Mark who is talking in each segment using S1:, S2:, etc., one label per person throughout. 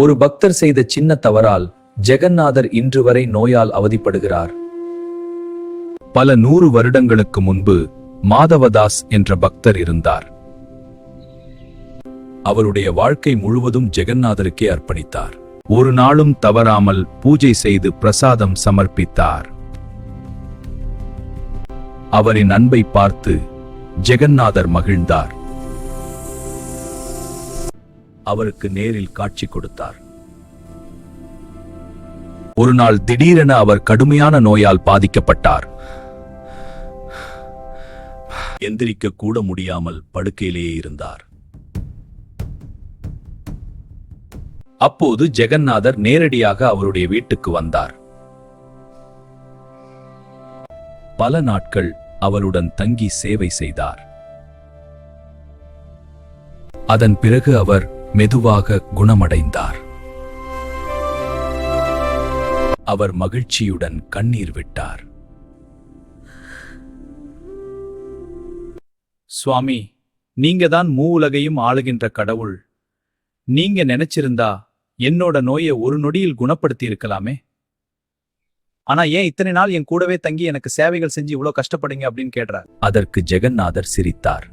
S1: ஒரு பக்தர் செய்த சின்ன தவறால் ஜெகந்நாதர் இன்று வரை நோயால் அவதிப்படுகிறார். பல 100 வருடங்களுக்கு முன்பு மாதவதாஸ் என்ற பக்தர் இருந்தார். அவருடைய வாழ்க்கை முழுவதும் ஜெகந்நாதருக்கே அர்ப்பணித்தார். ஒரு நாளும் தவறாமல் பூஜை செய்து பிரசாதம் சமர்ப்பித்தார். அவரின் அன்பை பார்த்து ஜெகந்நாதர் மகிழ்ந்தார். அவருக்கு நேரில் காட்சி கொடுத்தார். ஒரு நாள் திடீரென அவர் கடுமையான நோயால் பாதிக்கப்பட்டார். எந்திரிக்க கூட முடியாமல் படுக்கையிலேயே இருந்தார். அப்போது ஜெகந்நாதர் நேரடியாக அவருடைய வீட்டுக்கு வந்தார். பல நாட்கள் அவருடன் தங்கி சேவை செய்தார். அதன் பிறகு அவர் மெதுவாக குணமடைந்தார். அவர் மகிழ்ச்சியுடன் கண்ணீர் விட்டார். சுவாமி, நீங்க தான் மூவுலகையும் ஆளுகின்ற கடவுள். நீங்க நினைச்சிருந்தா என்னோட நோயை ஒரு நொடியில் குணப்படுத்தி இருக்கலாமே. ஆனா ஏன் இத்தனை நாள் என் கூடவே தங்கி எனக்கு சேவைகள் செஞ்சு இவ்வளவு கஷ்டப்படுங்க அப்படின்னு கேட்டார். அதற்கு ஜெகந்நாதர் சிரித்தார்.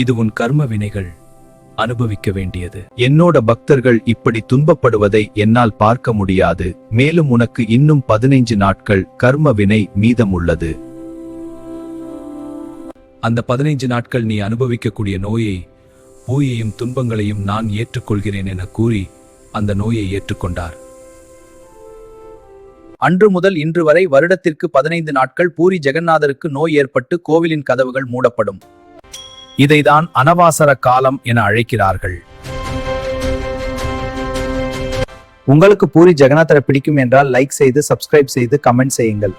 S1: இது உன் கர்ம வினைகள், அனுபவிக்க வேண்டியது. என்னோட பக்தர்கள் இப்படி துன்பப்படுவதை என்னால் பார்க்க முடியாது. மேலும் உனக்கு இன்னும் 15 நாட்கள் கர்ம வினை மீதம் உள்ளது. அந்த 15 நாட்கள் நீ அனுபவிக்கக்கூடிய நோயை, பூயையும் துன்பங்களையும் நான் ஏற்றுக்கொள்கிறேன் என கூறி அந்த நோயை ஏற்றுக்கொண்டார். அன்று முதல் இன்று வரை வருடத்திற்கு 15 நாட்கள் பூரி ஜெகந்நாதருக்கு நோய் ஏற்பட்டு கோவிலின் கதவுகள் மூடப்படும். இதைதான் அனவாசர காலம் என அழைக்கிறார்கள். உங்களுக்கு பூரி ஜெகநாதரை பிடிக்கும் என்றால் லைக் செய்து, சப்ஸ்கிரைப் செய்து, கமெண்ட் செய்யுங்கள்.